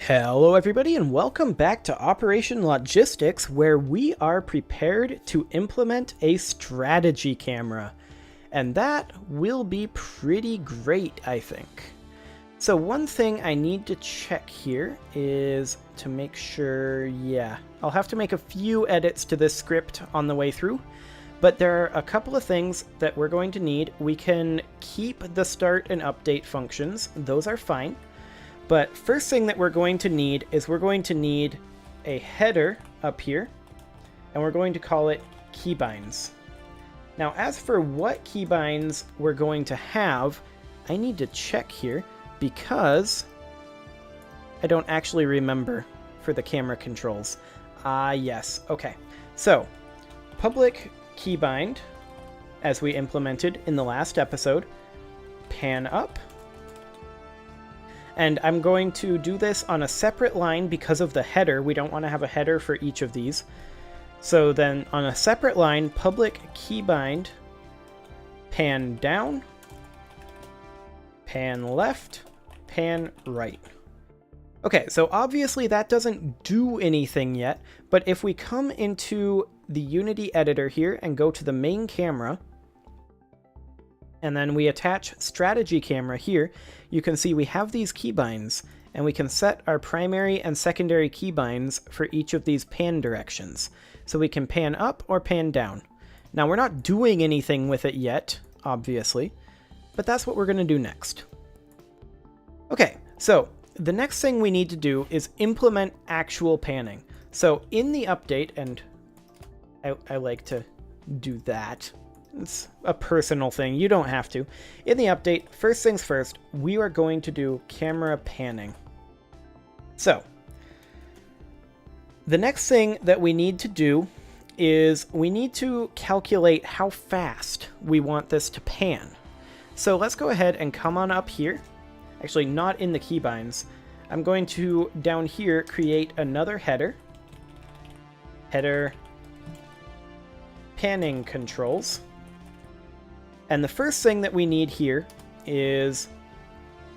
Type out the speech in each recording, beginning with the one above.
Hello everybody and welcome back to Operation Logistics, where we are prepared to implement a strategy camera. And that will be pretty great, I think. So one thing I need to check here is to make sure, I'll have to make a few edits to this script on the way through. But there are a couple of things that we're going to need. We can keep the start and update functions, those are fine. But first thing that we're going to need is we're going to need a header up here, and we're going to call it keybinds. Now, as for what keybinds we're going to have, I need to check here because I don't actually remember for the camera controls. Yes, okay. So, public keybind, as we implemented in the last episode, pan up. And I'm going to do this on a separate line because of the header. We don't want to have a header for each of these. So then on a separate line, public keybind, pan down, pan left, pan right. Okay, so obviously that doesn't do anything yet, but if we come into the Unity editor here and go to the main camera, and then we attach strategy camera here, you can see we have these keybinds, and we can set our primary and secondary keybinds for each of these pan directions. So we can pan up or pan down. Now we're not doing anything with it yet, obviously, but that's what we're going to do next. Okay, so the next thing we need to do is implement actual panning. So in the update, and I like to do that. It's a personal thing. You don't have to. In the update, first things first, we are going to do camera panning. So, the next thing that we need to do is we need to calculate how fast we want this to pan. So let's go ahead and come on up here. Actually, not in the keybinds. I'm going to, down here, create another header. Header panning controls. And the first thing that we need here is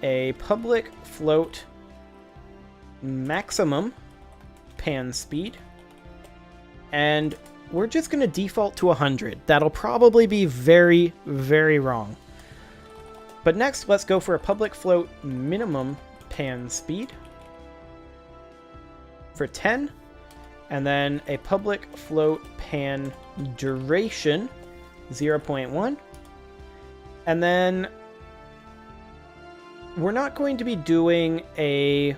a public float maximum pan speed. And we're just going to default to 100. That'll probably be very, very wrong. But next, let's go for a public float minimum pan speed for 10. And then a public float pan duration 0.1. And then we're not going to be doing a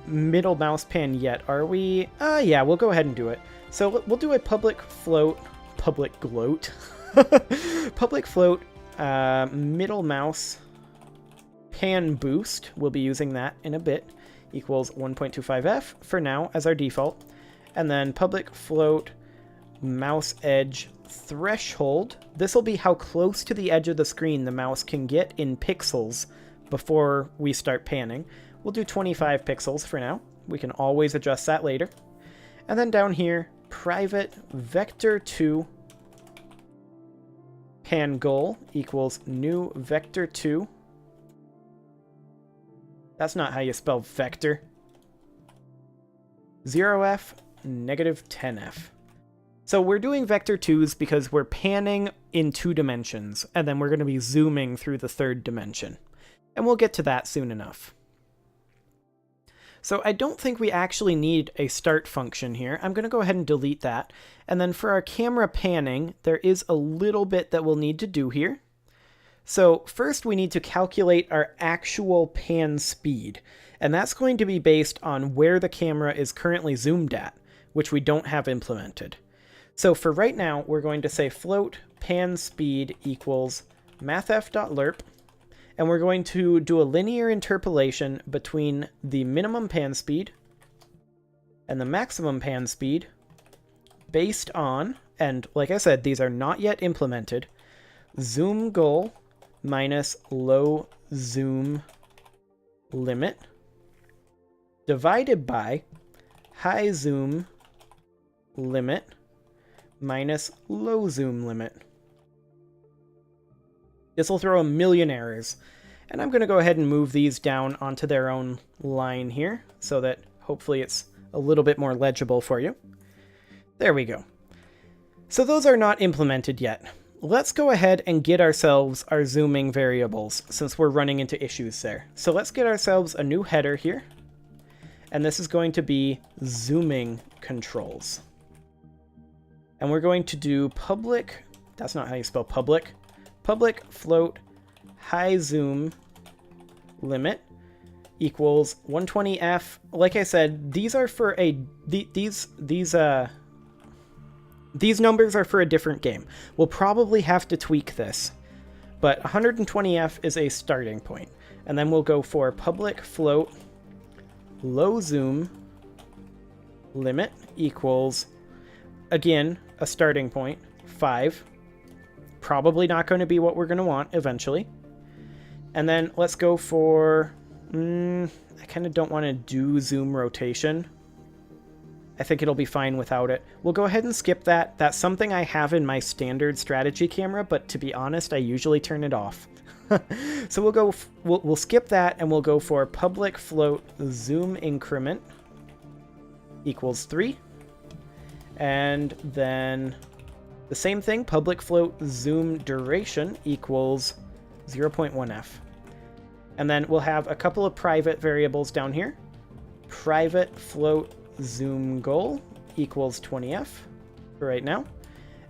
middle mouse pan yet, are we? Yeah, we'll go ahead and do it. So we'll do a public float middle mouse pan boost. We'll be using that in a bit. Equals 1.25f for now as our default. And then public float mouse edge threshold. This will be how close to the edge of the screen the mouse can get in pixels before we start panning. We'll do 25 pixels for now. We can always adjust that later. And then down here, private vector2 pan goal equals new vector2. That's not how you spell vector. 0f, negative 10f. So we're doing vector 2s because we're panning in 2 dimensions, and then we're going to be zooming through the 3rd dimension. And we'll get to that soon enough. So I don't think we actually need a start function here. I'm going to go ahead and delete that. And then for our camera panning, there is a little bit that we'll need to do here. So first we need to calculate our actual pan speed, and that's going to be based on where the camera is currently zoomed at, which we don't have implemented. So for right now, we're going to say float pan speed equals mathf.lerp, and we're going to do a linear interpolation between the minimum pan speed and the maximum pan speed based on, and like I said, these are not yet implemented, zoom goal minus low zoom limit divided by high zoom limit minus low zoom limit. This will throw a million errors. And I'm going to go ahead and move these down onto their own line here so that Hopefully it's a little bit more legible for you. There we go. So those are not implemented yet. Let's go ahead and get ourselves our zooming variables since we're running into issues there. So let's get ourselves a new header here. And this is going to be zooming controls. And we're going to do public, that's not how you spell public float high zoom limit equals 120F. Like I said, these are for these numbers are for a different game. We'll probably have to tweak this, but 120F is a starting point. And then we'll go for public float low zoom limit equals, again, a starting point, 5. Probably not going to be what we're going to want eventually. And then let's go for, I kind of don't want to do zoom rotation. I think it'll be fine without it. We'll go ahead and skip that. That's something I have in my standard strategy camera, but to be honest, I usually turn it off. So we'll skip that and we'll go for public float zoom increment equals 3. And then the same thing, public float zoom duration equals 0.1F. And then we'll have a couple of private variables down here. Private float zoom goal equals 20F for right now.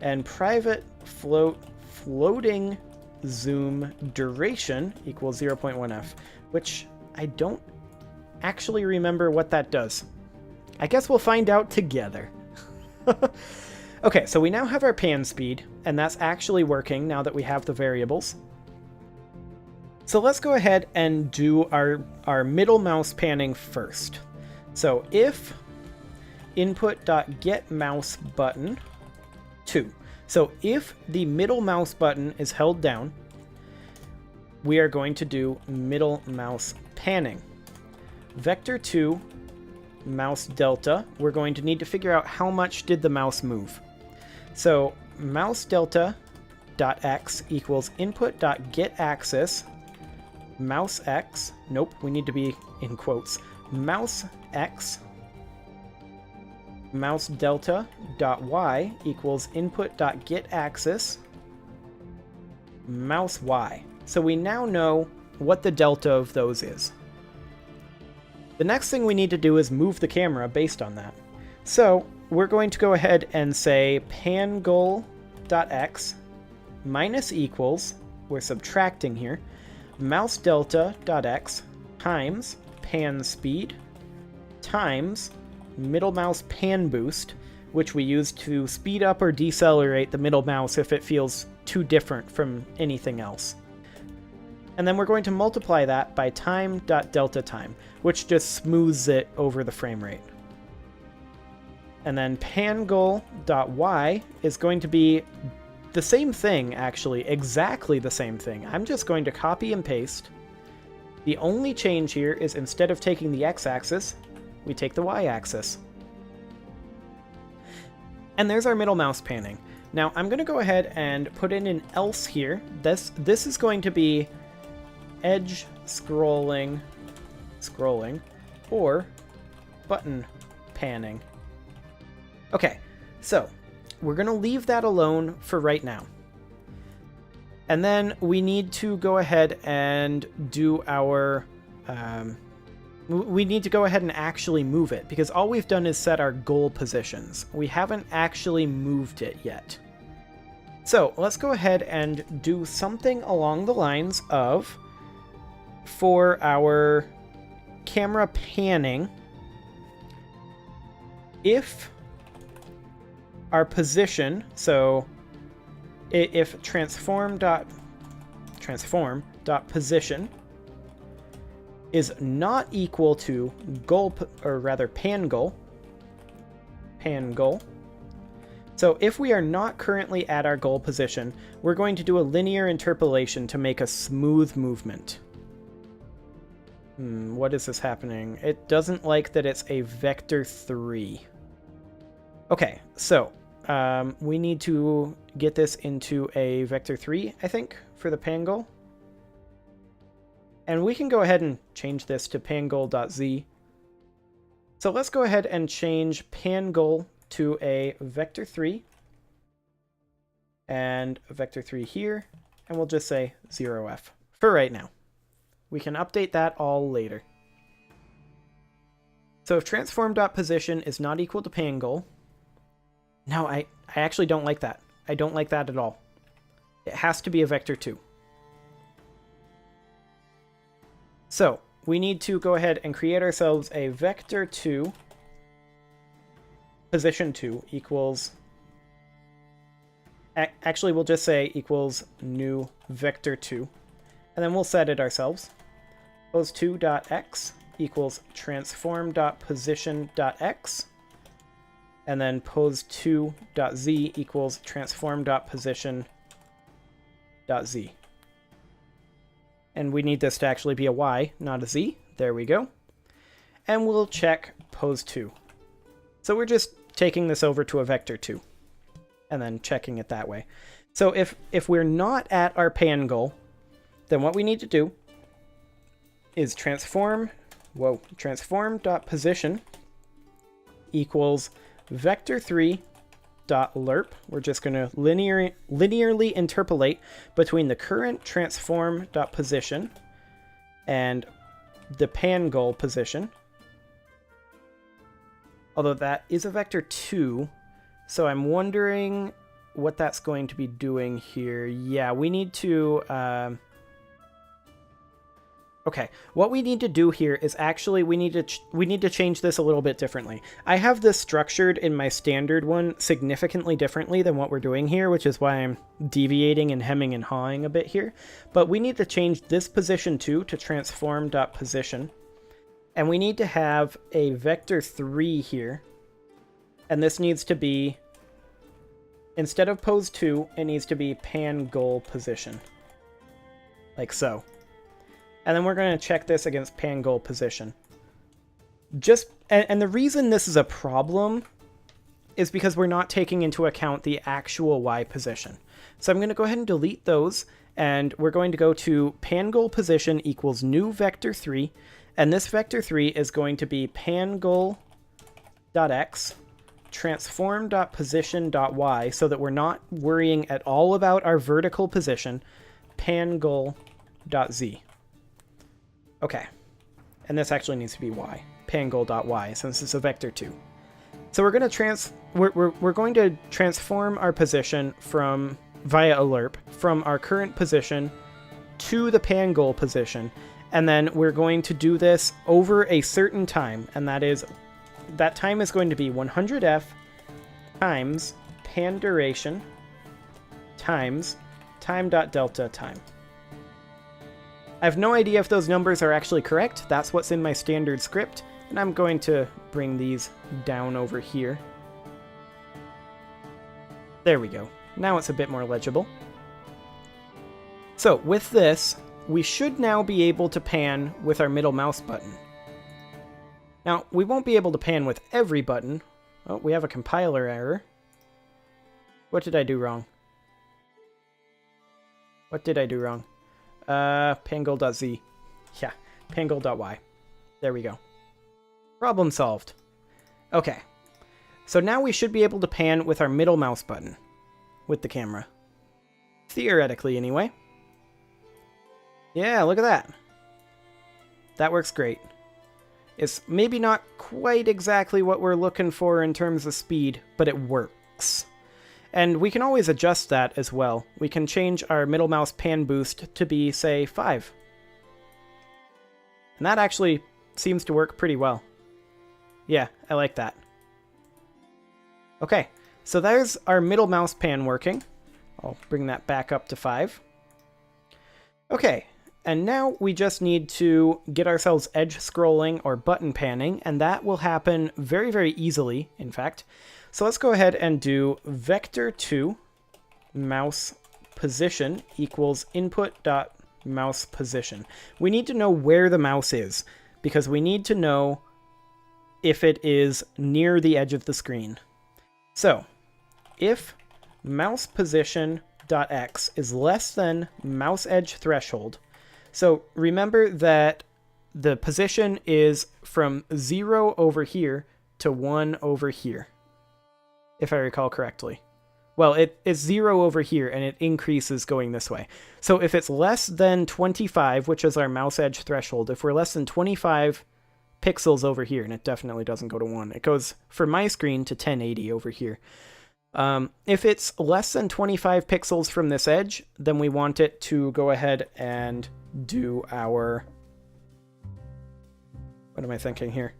And private float floating zoom duration equals 0.1F, which I don't actually remember what that does. I guess we'll find out together. Okay, so we now have our pan speed, and that's actually working now that we have the variables. So let's go ahead and do our middle mouse panning first. So if input.getMouse button 2. So if the middle mouse button is held down, we are going to do middle mouse panning. Vector 2 mouse delta, we're going to need to figure out how much did the mouse move. So mouse delta dot x equals input dot get axis mouse x, nope, we need to be in quotes, mouse x mouse delta dot y equals input dot get axis mouse y. So we now know what the delta of those is. The next thing we need to do is move the camera based on that. So we're going to go ahead and say pan goal dot x minus equals, we're subtracting here, mouse delta dot x times pan speed times middle mouse pan boost, which we use to speed up or decelerate the middle mouse if it feels too different from anything else. And then we're going to multiply that by time.delta time, which just smooths it over the frame rate. And then pangoal.y is going to be the same thing, actually, exactly the same thing. I'm just going to copy and paste. The only change here is instead of taking the x-axis, we take the y-axis. And there's our middle mouse panning. Now I'm going to go ahead and put in an else here. This is going to be edge scrolling, or button panning. Okay, so we're going to leave that alone for right now. And then we need to go ahead and do our... we need to go ahead and actually move it, because all we've done is set our goal positions. We haven't actually moved it yet. So let's go ahead and do something along the lines of, for our camera panning, if our position, so if transform.position is not equal to goal, or rather pan goal. So if we are not currently at our goal position, we're going to do a linear interpolation to make a smooth movement. What is this happening? It doesn't like that it's a vector 3. Okay, so we need to get this into a vector 3, I think, for the pan goal. And we can go ahead and change this to pangoal.z. So let's go ahead and change pan goal to a vector 3 and a vector 3 here, and we'll just say 0f for right now. We can update that all later. So if transform.position is not equal to pan goal, no, I actually don't like that. I don't like that at all. It has to be a vector 2. So we need to go ahead and create ourselves a vector 2 position 2 equals, actually we'll just say equals new vector 2, and then we'll set it ourselves. pose2.x equals transform.position.x, and then pose2.z equals transform.position.z. And we need this to actually be a y, not a z. There we go. And we'll check pose2. So we're just taking this over to a vector 2 and then checking it that way. So if we're not at our pan goal, then what we need to do is transform.position equals vector 3 dot lerp. We're just going to linearly interpolate between the current transform.position and the pan goal position. Although that is a vector 2, so I'm wondering what that's going to be doing here. Yeah, we need to... Okay, what we need to do here is actually we need to change this a little bit differently. I have this structured in my standard one significantly differently than what we're doing here, which is why I'm deviating and hemming and hawing a bit here. But we need to change this position 2 to transform.position. And we need to have a vector 3 here. And this needs to be, instead of pose 2, it needs to be pan goal position. Like so. And then we're going to check this against pan goal position. And the reason this is a problem is because we're not taking into account the actual y position. So I'm going to go ahead and delete those, and we're going to go to pan goal position equals new vector 3, and this vector 3 is going to be pan goal.x transform.position.y, so that we're not worrying at all about our vertical position, pan goal.z. Okay, and this actually needs to be y, pan goal.y, since it's a vector 2. So we're going to transform our position from via a lerp from our current position to the pan goal position, and then we're going to do this over a certain time, and that time is going to be 100f times pan duration times time.delta time. I have no idea if those numbers are actually correct. That's what's in my standard script, and I'm going to bring these down over here. There we go. Now it's a bit more legible. So with this, we should now be able to pan with our middle mouse button. Now, we won't be able to pan with every button. Oh, we have a compiler error. What did I do wrong? What did I do wrong? Pangoal.z. Yeah, pangoal.y. There we go. Problem solved. Okay. So now we should be able to pan with our middle mouse button with the camera. Theoretically, anyway. Yeah, look at that. That works great. It's maybe not quite exactly what we're looking for in terms of speed, but it works. And we can always adjust that as well. We can change our middle mouse pan boost to be, say, 5. And that actually seems to work pretty well. Yeah, I like that. Okay, so there's our middle mouse pan working. I'll bring that back up to 5. Okay, and now we just need to get ourselves edge scrolling or button panning, and that will happen very, very easily, in fact. So let's go ahead and do vector 2 mouse position equals input.mouse position. We need to know where the mouse is, because we need to know if it is near the edge of the screen. So if mouse position.x is less than mouse edge threshold, so remember that the position is from 0 over here to 1 over here, if I recall correctly. Well, it's 0 over here, and it increases going this way. So if it's less than 25, which is our mouse edge threshold, if we're less than 25 pixels over here, and it definitely doesn't go to 1, it goes, for my screen, to 1080 over here. If it's less than 25 pixels from this edge, then we want it to go ahead and do our... What am I thinking here?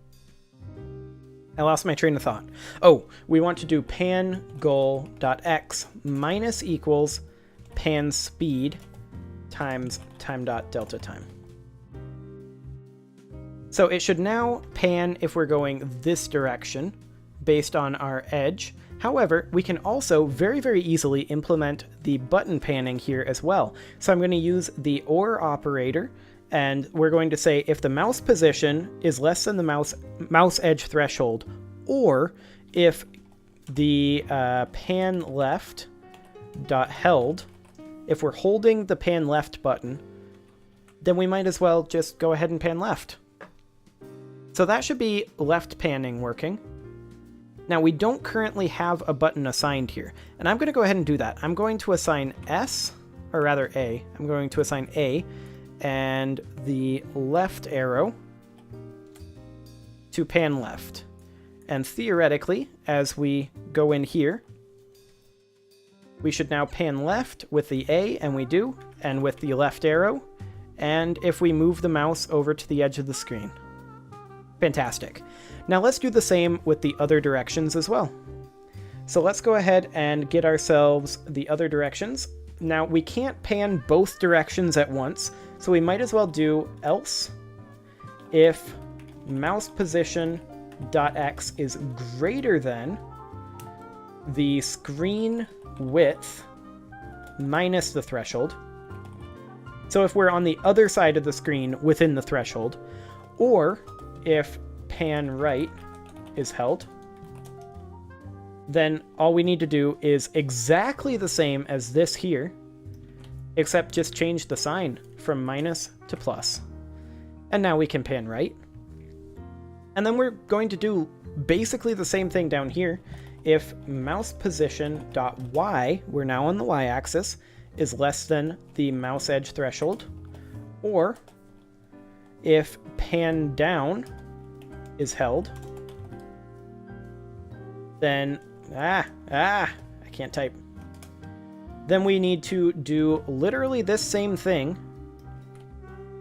I lost my train of thought. Oh, we want to do pan goal.x minus equals pan speed times time.delta time. So it should now pan if we're going this direction based on our edge. However, we can also very, very easily implement the button panning here as well. So I'm going to use the OR operator, and we're going to say if the mouse position is less than the mouse edge threshold, or if the pan left dot held, if we're holding the pan left button, then we might as well just go ahead and pan left. So that should be left panning working. Now we don't currently have a button assigned here, and I'm going to go ahead and do that. I'm going to assign S, or rather A. I'm going to assign A, and the left arrow to pan left. And theoretically, as we go in here, we should now pan left with the A, and we do, and with the left arrow, and if we move the mouse over to the edge of the screen. Fantastic. Now let's do the same with the other directions as well. So let's go ahead and get ourselves the other directions. Now we can't pan both directions at once, so we might as well do else if mouse position dot x is greater than the screen width minus the threshold. So if we're on the other side of the screen within the threshold, or if pan right is held, then all we need to do is exactly the same as this here, except just change the sign from minus to plus. And now we can pan right. And then we're going to do basically the same thing down here. If mouse position dot y, we're now on the y-axis, is less than the mouse edge threshold, or if pan down is held, then I can't type. Then we need to do literally this same thing.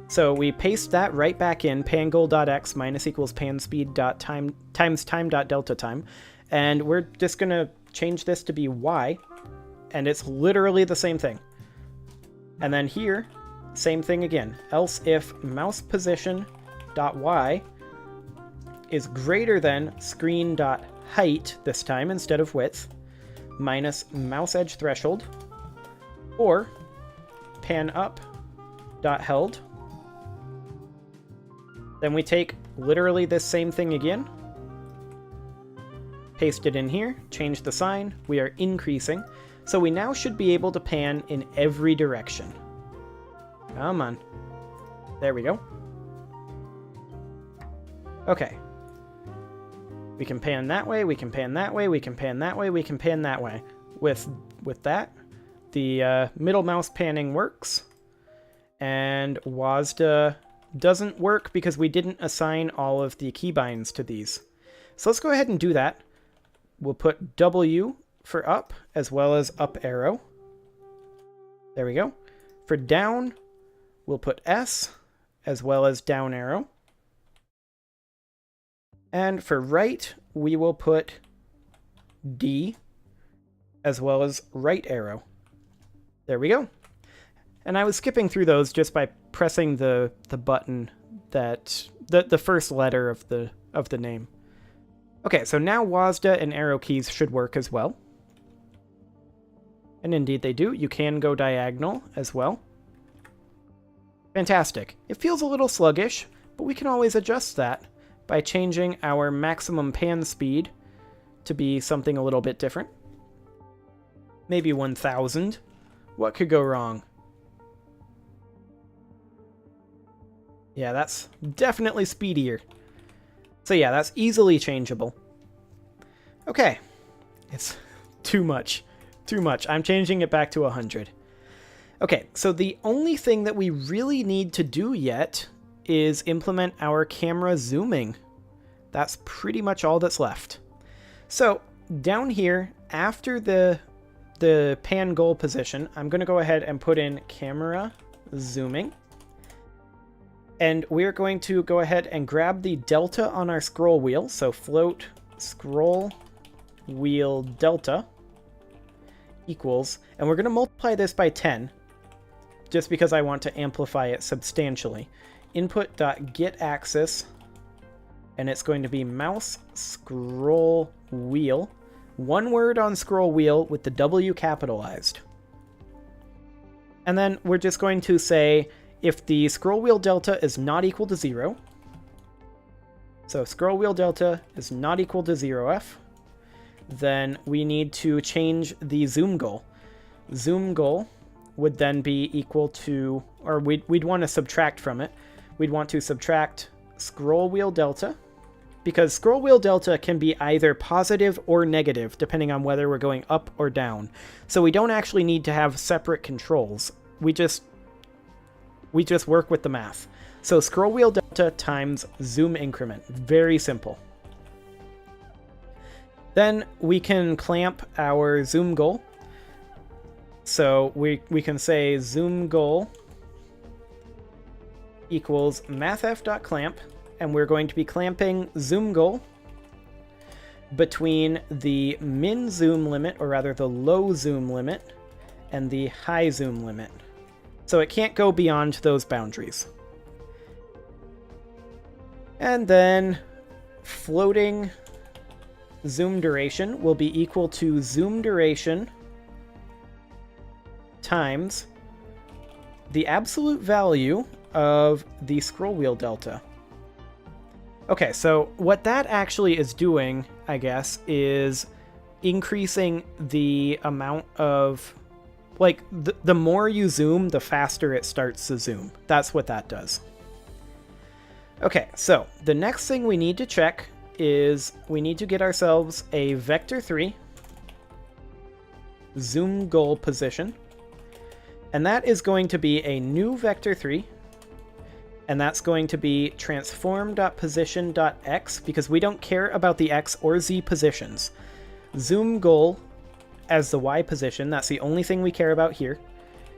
So we paste that right back in, pangoal.x minus equals panspeed.time times time.delta time, and we're just going to change this to be y, and it's literally the same thing. And then here, same thing again, else if mouse position.y is greater than screen.height, this time instead of width, minus mouse edge threshold, or pan up.held. Then we take literally this same thing again, paste it in here, change the sign, we are increasing, so we now should be able to pan in every direction. Come on. There we go. Okay. We can pan that way, we can pan that way, we can pan that way, we can pan that way. With that, the middle mouse panning works, and WASD doesn't work because we didn't assign all of the keybinds to these. So let's go ahead and do that. We'll put W for up as well as up arrow. There we go. For down, we'll put S as well as down arrow. And for right, we will put D as well as right arrow. There we go. And I was skipping through those just by pressing the button that the first letter of the name. Okay, so now WASD and arrow keys should work as well. And indeed they do. You can go diagonal as well. Fantastic. It feels a little sluggish, but we can always adjust that by changing our maximum pan speed to be something a little bit different. Maybe 1000. What could go wrong? Yeah, that's definitely speedier. So yeah, that's easily changeable. Okay. It's too much. Too much. I'm changing it back to 100. Okay, so the only thing that we really need to do yet is implement our camera zooming. That's pretty much all that's left. So down here, after the pan goal position, I'm going to go ahead and put in camera zooming. And we're going to go ahead and grab the delta on our scroll wheel. So float scroll wheel delta equals, and we're going to multiply this by 10 just because I want to amplify it substantially. Input.getAxis, and it's going to be mouse scroll wheel. One word on scroll wheel with the W capitalized. And then we're just going to say if the scroll wheel delta is not equal to 0. So scroll wheel delta is not equal to 0f. Then we need to change the zoom goal. Zoom goal would then be equal to, or we'd want to subtract from it. We'd want to subtract scroll wheel delta, because scroll wheel delta can be either positive or negative, depending on whether we're going up or down. So we don't actually need to have separate controls. We just work with the math. So scroll wheel delta times zoom increment. Very simple. Then we can clamp our zoom goal. So we can say zoom goal equals mathf.clamp, and we're going to be clamping zoom goal between the min zoom limit, or rather the low zoom limit, and the high zoom limit. So it can't go beyond those boundaries. And then floating zoom duration will be equal to zoom duration times the absolute value of the scroll wheel delta. Okay, so what that actually is doing, I guess, is increasing the amount of, like, the more you zoom, the faster it starts to zoom. That's what that does. Okay, so the next thing we need to check is we need to get ourselves a vector 3 zoom goal position, and that is going to be a new vector 3, and that's going to be transform.position.x, because we don't care about the x or z positions. Zoom goal as the y position, that's the only thing we care about here,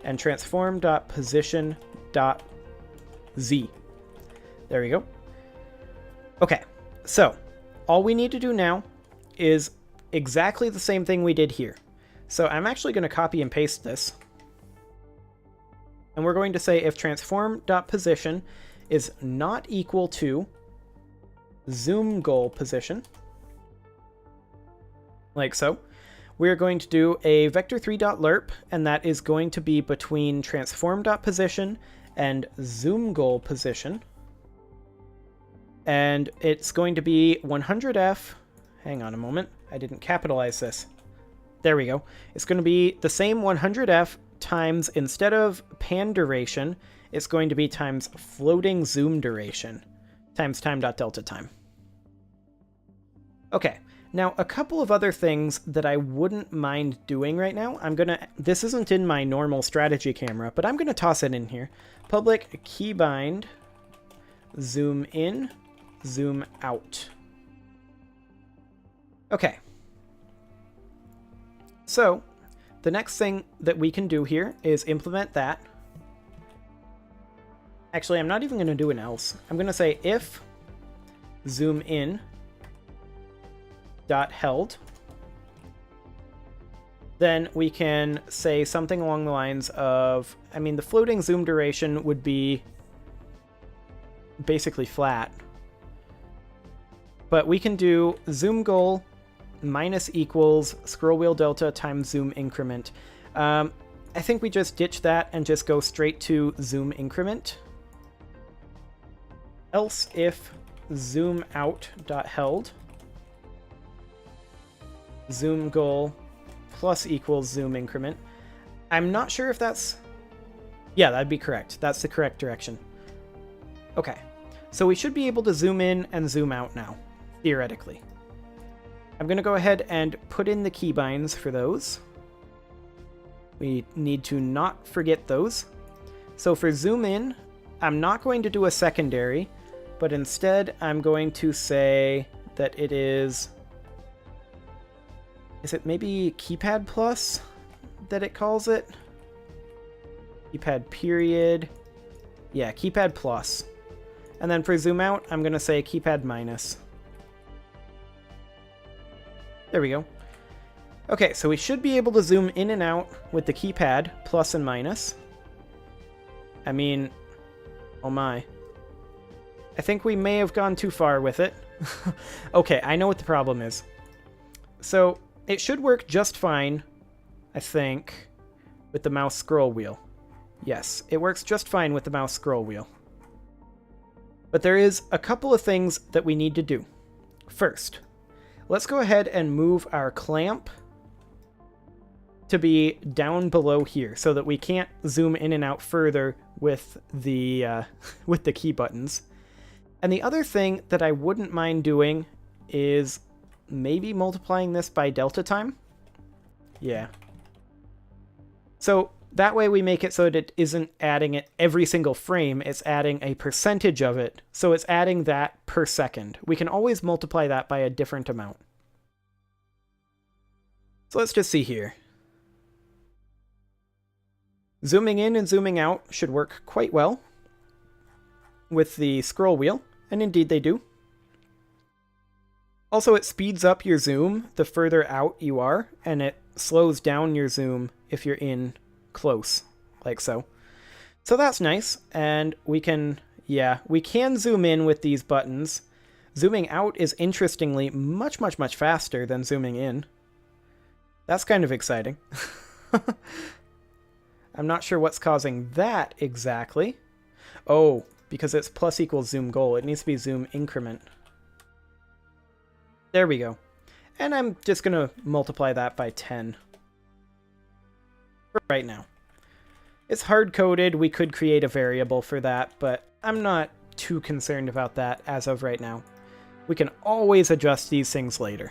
and transform.position.z. There we go. Okay, so all we need to do now is exactly the same thing we did here. So I'm actually going to copy and paste this. And we're going to say if transform.position is not equal to zoom goal position, like so, we're going to do a vector3.lerp, and that is going to be between transform.position and zoom goal position. And it's going to be 100f. Hang on a moment. I didn't capitalize this. There we go. It's going to be the same 100f times, instead of pan duration, it's going to be times floating zoom duration times time.delta time. Okay, now a couple of other things that I wouldn't mind doing right now. This isn't in my normal strategy camera, but I'm gonna toss it in here. Public keybind zoom in, zoom out. Okay. So the next thing that we can do here is implement that. Actually, I'm not even going to do an else. I'm going to say if zoom in dot held, then we can say something along the lines of, I mean, the floating zoom duration would be basically flat, but we can do zoom goal minus equals scroll wheel delta times zoom increment. I think we just ditch that and just go straight to zoom increment. Else if zoom out dot held, zoom goal plus equals zoom increment. I'm not sure if that's, yeah, that'd be correct. That's the correct direction. Okay, so we should be able to zoom in and zoom out now, theoretically. I'm going to go ahead and put in the keybinds for those. We need to not forget those. So for zoom in, I'm not going to do a secondary, but instead I'm going to say that it is it maybe keypad plus that it calls it? Keypad period. Yeah, keypad plus. And then for zoom out, I'm going to say keypad minus. There we go. Okay, so we should be able to zoom in and out with the keypad plus and minus. I mean, oh my. I think we may have gone too far with it. Okay, I know what the problem is. So it should work just fine, I think, with the mouse scroll wheel. Yes, it works just fine with the mouse scroll wheel. But there is a couple of things that we need to do. First, let's go ahead and move our clamp to be down below here so that we can't zoom in and out further with the key buttons. And the other thing that I wouldn't mind doing is maybe multiplying this by delta time. Yeah. So that way we make it so that it isn't adding it every single frame, it's adding a percentage of it. So it's adding that per second. We can always multiply that by a different amount. So let's just see here. Zooming in and zooming out should work quite well with the scroll wheel, and indeed they do. Also, it speeds up your zoom the further out you are, and it slows down your zoom if you're in close, like so. So that's nice, and we can zoom in with these buttons. Zooming out is interestingly much faster than zooming in. That's kind of exciting. I'm not sure what's causing that exactly. Oh, because it's plus equals zoom goal. It needs to be zoom increment. There we go. And I'm just going to multiply that by 10 for right now. It's hard-coded. We could create a variable for that, but I'm not too concerned about that as of right now. We can always adjust these things later.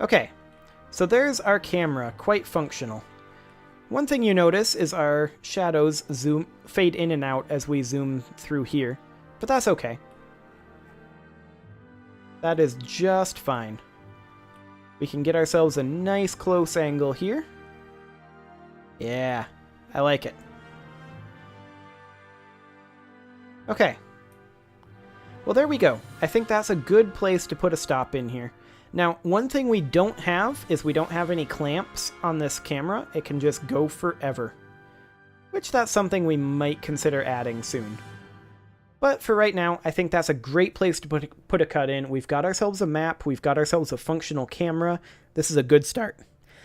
Okay, so there's our camera, quite functional. One thing you notice is our shadows fade in and out as we zoom through here, but that's okay. That is just fine. We can get ourselves a nice close angle here. Yeah, I like it. Okay. Well, there we go. I think that's a good place to put a stop in here. Now, one thing we don't have is we don't have any clamps on this camera. It can just go forever, which that's something we might consider adding soon. But for right now, I think that's a great place to put a cut in. We've got ourselves a map. We've got ourselves a functional camera. This is a good start.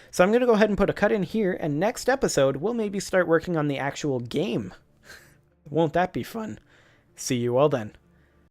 So I'm going to go ahead and put a cut in here, and next episode, we'll maybe start working on the actual game. Won't that be fun? See you all then.